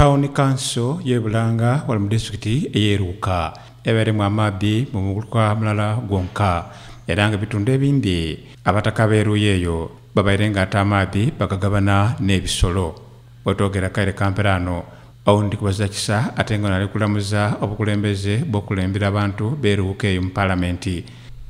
Town Council y'ebulanga wali mu district eyeruka eberemu amaadhi mu mugulukwa mulala gwonka era nga bitundu ebindi abataka beeruye eyo babaire nga ate amaadhi bakagabana n'ebisolo. Bwetwogera Kaire Kamperano oundi kubaza kisa ate nga nali kulamuza obukulembeze bw'okulembera abantu beeruka eyo mu palamenti.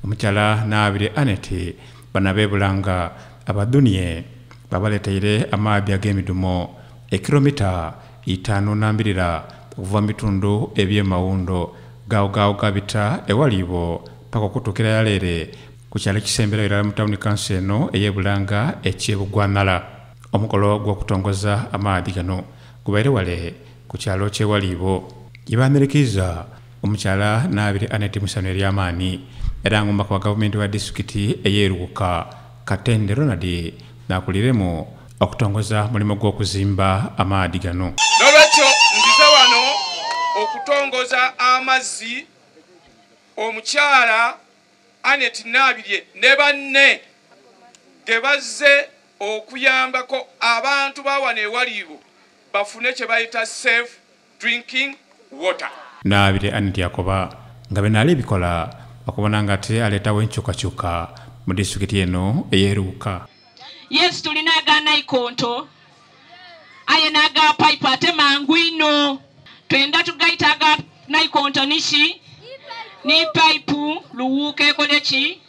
Omukyala Naabire Annette banabeebulanga abaduniye babaleteire amaadhi ag'emidumo ekilomita 5.2 okuva mu bitundu eby'emawundo gaawo gabita ewalibo paka okutuukira yaleere ku kyalo kisembera era mu Town Council eno ey'ebulanga ekyebugwanala. Omukolo gw'okutongoza amaadhi gano gubaire wale ku kyalo kyewalibo gyebanirikiza omukyala Naabire Annette Musano ery'amaani era ng'omubaka wa gavumenti wa disitulikiti eyeeruka Katende Ronald nakuliremu okutongoza mulimu gw'okuzimba amaadhi gano. Nolwekyo nzize wano okutongoza amazzi omukyala Annette Naabire ne banne ge bazze okuyambako abantu bawana ewalibo bafune kye bayita safe drinking water. Naabire Annette yakoba nga benali ebikola okubona nga ate aleetawo enkyukakyuka mu disitulikiti eno eyeeruka. Yes, tulina aga naikonto aye naga pipe ate mangu ino twenda tugaita aga naikonto nishi ni pipe luwuka ekoleki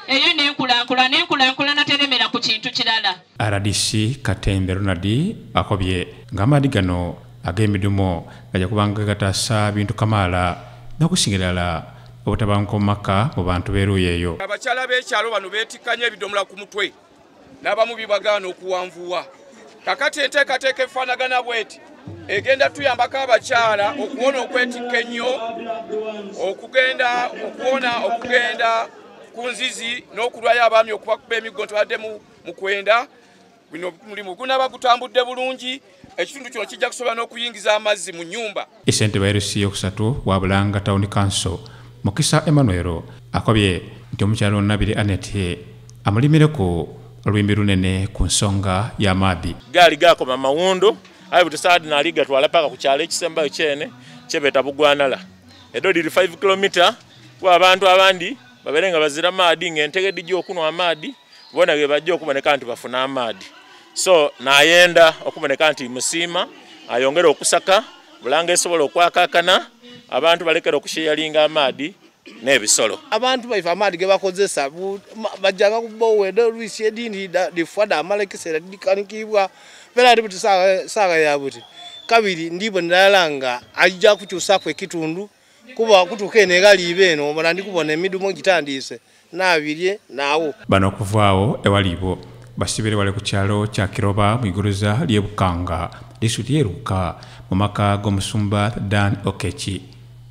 eyo nenkulankula nateremera ku kintu kirala. RDC Katende Ronald akobye nga amaadhi gano ag'emidumo gajja kubanga gataasa bintu kamaala n'okusingirala obutabanguko mu maka mu bantu beeruye eyo. Abakyala b'ekyalo bano beetikkanya ebidomola ku mutwe n'abamu bibagaana okuwanvuwa. Kakati enteekateeka efaanagana bweti egenda tuyambako abakyala okuwona okwetikka ennyo okugenda ku nzizi n'okulwayo abaami okubakuba emiggo ntibadde mu kwenda. Bino mulimu gunaaba gutambudde bulungi, ekitundu kino kijja kusobola n'okuyingiza amazzi mu nnyumba. Ssentebe w'RC yokusatu wa Bulanga Town Council Mukisa Emmanuel akobye nti omukyala Naabire Annette amulimireko olwimbi lunene ku nsonga y'amaadhi. Gaali gakoma mawundo aye butesaadi naali gatwala paka ku kyalo ekisembayo kyene kyebeeta Bugwanala. Edo liri 5 km wa abantu abandi babeere nga bazira amaadhi ng'entegedde gy'okunwa amaadhi bona ge bajja okuboneka nti bafuna amaadhi. So nayenda okuboneka nti musiima ayongera okusaka Bulanga esobola okwakakana abantu balekera okusheyalinga amaadhi n'ebisolo. Abantu baifa amaadhi ge bakozesa bajjanga kubowedde olwisi edindi difwada amalekesera dikanikibwa pera ndi buti saga ya buti kabiri ndipo ndalanga ajja kukyusaku ekitundu kuba kutuka enegali ibeno bona ndi kubona emidumo gitandise Naabire naawo bano okuvaawo ewalibo basibire wale ku kyalo kya Kiroba mu igoroza ly'Ebukanga disitulikiti y'eruka mu maka g'omusumba Dan Okechi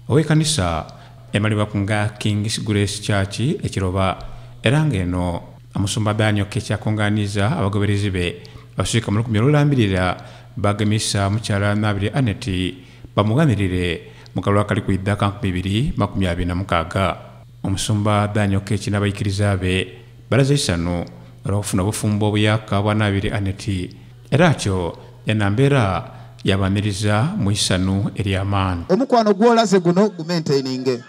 ow'ekkanisa emalibwa kunga King's Grace Church ekiroba era ng'eno omusumba Dan Okechi akunganiza abagoberezi be abasirika mu lukumi olulambirira bagemisa mukyala Naabire Annette bamuganirire mu kalulu akali ku iddaaka 2026. Omusumba Dan Okechi n'abayikiriza be balaze isano olw'okufuna obufumbo obuyaka bwa Naabire Annette era kyo yanambeera yabaniriza mu isanu ery'amaani. Omukwano gw'olaze guno gumaintaininge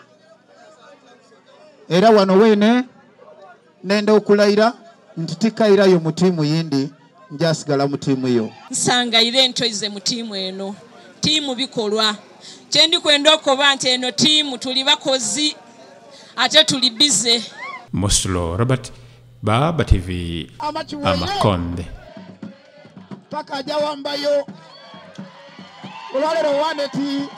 era wano weene nenda okulayira nti tikayirayo mu ttiimu yindi njasigala mu ttiimu yo. Nsangayire entoize mu ttiimu eno ttiimu bikolwa kyendi kwenda okuba nti eno ttiimu tuli bakozi ate tuli bize. Moslo Robert Baba TV Amakonde paka jawambayo olwalero Annette